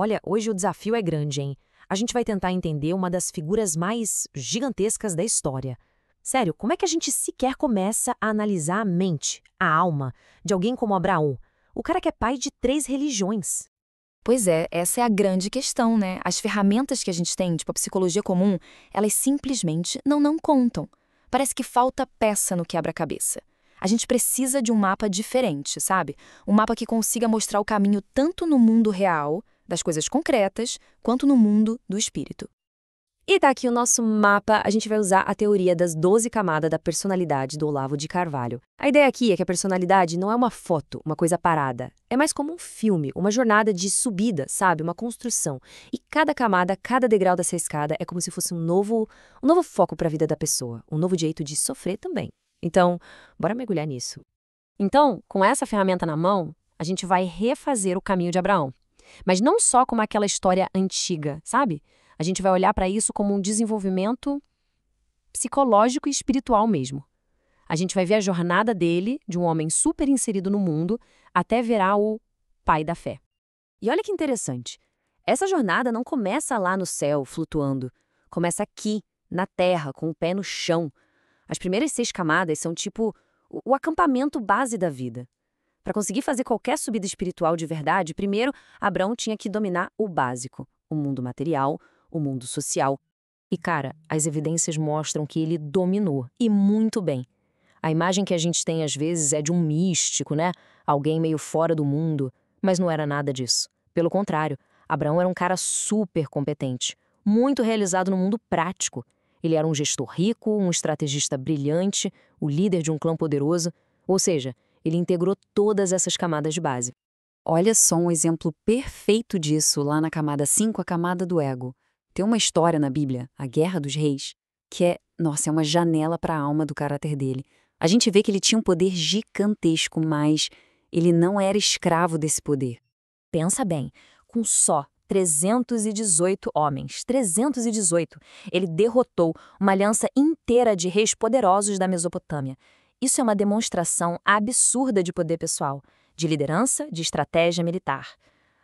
Olha, hoje o desafio é grande, hein? A gente vai tentar entender uma das figuras mais gigantescas da história. Sério, como é que a gente sequer começa a analisar a mente, a alma, de alguém como Abraão? O cara que é pai de 3 religiões. Pois é, essa é a grande questão, né? As ferramentas que a gente tem, tipo a psicologia comum, elas simplesmente não contam. Parece que falta peça no quebra-cabeça. A gente precisa de um mapa diferente, sabe? Um mapa que consiga mostrar o caminho tanto no mundo real, das coisas concretas, quanto no mundo do espírito. E tá aqui o nosso mapa, a gente vai usar a teoria das 12 camadas da personalidade do Olavo de Carvalho. A ideia aqui é que a personalidade não é uma foto, uma coisa parada. É mais como um filme, uma jornada de subida, sabe? Uma construção. E cada camada, cada degrau dessa escada é como se fosse um novo foco para a vida da pessoa, um novo jeito de sofrer também. Então, bora mergulhar nisso. Então, com essa ferramenta na mão, a gente vai refazer o caminho de Abraão. Mas não só como aquela história antiga, sabe? A gente vai olhar para isso como um desenvolvimento psicológico e espiritual mesmo. A gente vai ver a jornada dele, de um homem super inserido no mundo, até virar o pai da fé. E olha que interessante. Essa jornada não começa lá no céu, flutuando. Começa aqui, na terra, com o pé no chão. As primeiras 6 camadas são tipo o acampamento base da vida. Para conseguir fazer qualquer subida espiritual de verdade, primeiro, Abraão tinha que dominar o básico, o mundo material, o mundo social. E, cara, as evidências mostram que ele dominou, e muito bem. A imagem que a gente tem às vezes é de um místico, né? Alguém meio fora do mundo, mas não era nada disso. Pelo contrário, Abraão era um cara super competente, muito realizado no mundo prático. Ele era um gestor rico, um estrategista brilhante, o líder de um clã poderoso, ou seja, ele integrou todas essas camadas de base. Olha só um exemplo perfeito disso lá na camada 5, a camada do ego. Tem uma história na Bíblia, a Guerra dos Reis, que é uma janela para a alma do caráter dele. A gente vê que ele tinha um poder gigantesco, mas ele não era escravo desse poder. Pensa bem, com só 318 homens, 318, ele derrotou uma aliança inteira de reis poderosos da Mesopotâmia. Isso é uma demonstração absurda de poder pessoal, de liderança, de estratégia militar.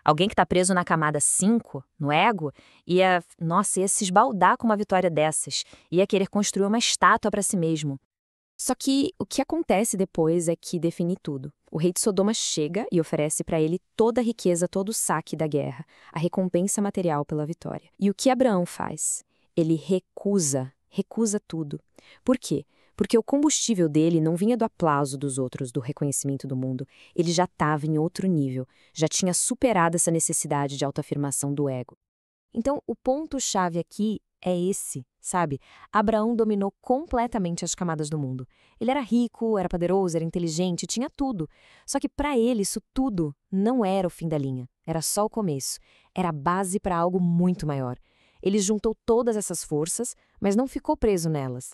Alguém que está preso na camada 5, no ego, ia se esbaldar com uma vitória dessas, ia querer construir uma estátua para si mesmo. Só que o que acontece depois é que define tudo. O rei de Sodoma chega e oferece para ele toda a riqueza, todo o saque da guerra, a recompensa material pela vitória. E o que Abraão faz? Ele recusa tudo. Por quê? Porque o combustível dele não vinha do aplauso dos outros, do reconhecimento do mundo. Ele já estava em outro nível, já tinha superado essa necessidade de autoafirmação do ego. Então, o ponto-chave aqui é esse, sabe? Abraão dominou completamente as camadas do mundo. Ele era rico, era poderoso, era inteligente, tinha tudo. Só que para ele isso tudo não era o fim da linha, era só o começo. Era a base para algo muito maior. Ele juntou todas essas forças, mas não ficou preso nelas.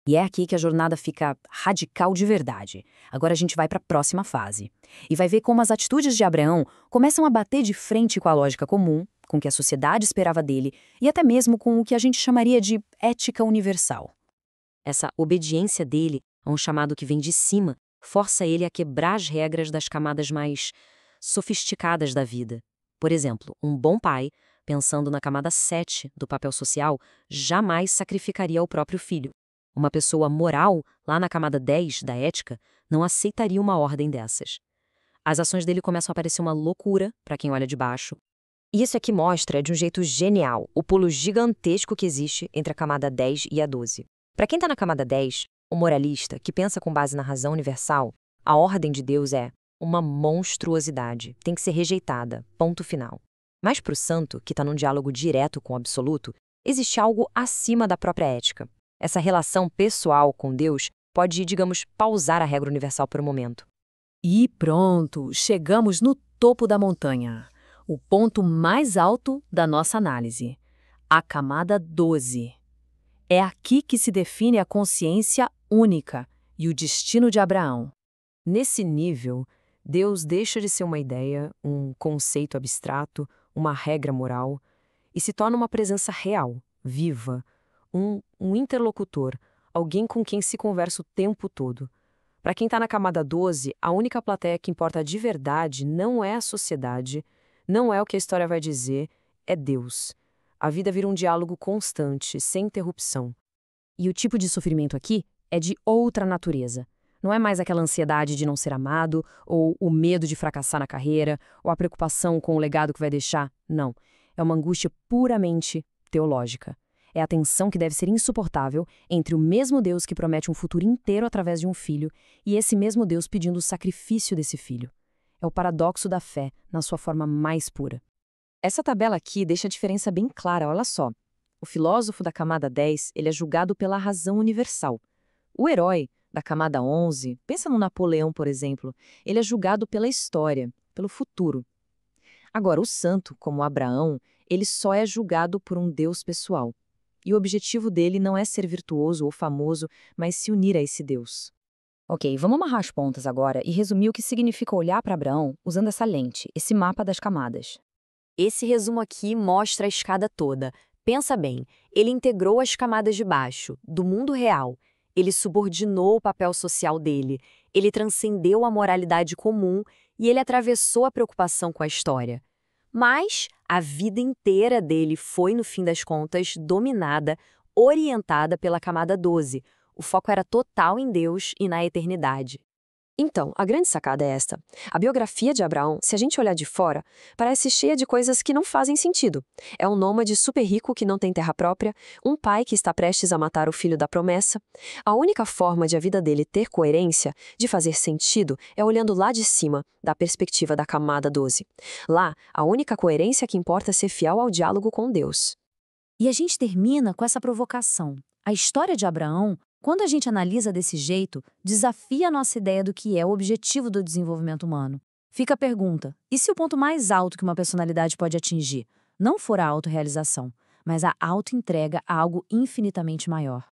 E é aqui que a jornada fica radical de verdade. Agora a gente vai para a próxima fase. E vai ver como as atitudes de Abraão começam a bater de frente com a lógica comum, com o que a sociedade esperava dele, e até mesmo com o que a gente chamaria de ética universal. Essa obediência dele a um chamado que vem de cima força ele a quebrar as regras das camadas mais sofisticadas da vida. Por exemplo, um bom pai, pensando na camada 7 do papel social, jamais sacrificaria o próprio filho. Uma pessoa moral, lá na camada 10 da ética, não aceitaria uma ordem dessas. As ações dele começam a parecer uma loucura para quem olha de baixo. E isso aqui mostra, de um jeito genial, o pulo gigantesco que existe entre a camada 10 e a 12. Para quem está na camada 10, o moralista, que pensa com base na razão universal, a ordem de Deus é uma monstruosidade, tem que ser rejeitada, ponto final. Mas para o santo, que está num diálogo direto com o absoluto, existe algo acima da própria ética. Essa relação pessoal com Deus pode, digamos, pausar a regra universal por um momento. E pronto, chegamos no topo da montanha, o ponto mais alto da nossa análise, a camada 12. É aqui que se define a consciência única e o destino de Abraão. Nesse nível, Deus deixa de ser uma ideia, um conceito abstrato, uma regra moral, e se torna uma presença real, viva, um interlocutor, alguém com quem se conversa o tempo todo. Para quem está na camada 12, a única plateia que importa de verdade não é a sociedade, Não é o que a história vai dizer, é Deus. A vida vira um diálogo constante, sem interrupção. E o tipo de sofrimento aqui é de outra natureza. Não é mais aquela ansiedade de não ser amado, ou o medo de fracassar na carreira, ou a preocupação com o legado que vai deixar. Não. É uma angústia puramente teológica. É a tensão que deve ser insuportável entre o mesmo Deus que promete um futuro inteiro através de um filho e esse mesmo Deus pedindo o sacrifício desse filho. É o paradoxo da fé na sua forma mais pura. Essa tabela aqui deixa a diferença bem clara, olha só. O filósofo da camada 10, ele é julgado pela razão universal. O herói da camada 11, pensa no Napoleão, por exemplo, ele é julgado pela história, pelo futuro. Agora, o santo, como Abraão, ele só é julgado por um Deus pessoal. E o objetivo dele não é ser virtuoso ou famoso, mas se unir a esse Deus. Ok, vamos amarrar as pontas agora e resumir o que significa olhar para Abraão usando essa lente, esse mapa das camadas. Esse resumo aqui mostra a escada toda. Pensa bem, ele integrou as camadas de baixo, do mundo real. Ele subordinou o papel social dele, ele transcendeu a moralidade comum e ele atravessou a preocupação com a história. Mas a vida inteira dele foi, no fim das contas, dominada, orientada pela camada 12. O foco era total em Deus e na eternidade. Então, a grande sacada é esta. A biografia de Abraão, se a gente olhar de fora, parece cheia de coisas que não fazem sentido. É um nômade super rico que não tem terra própria, um pai que está prestes a matar o filho da promessa. A única forma de a vida dele ter coerência, de fazer sentido, é olhando lá de cima, da perspectiva da camada 12. Lá, a única coerência que importa é ser fiel ao diálogo com Deus. E a gente termina com essa provocação. A história de Abraão, quando a gente analisa desse jeito, desafia a nossa ideia do que é o objetivo do desenvolvimento humano. Fica a pergunta, e se o ponto mais alto que uma personalidade pode atingir não for a autorrealização, mas a autoentrega a algo infinitamente maior?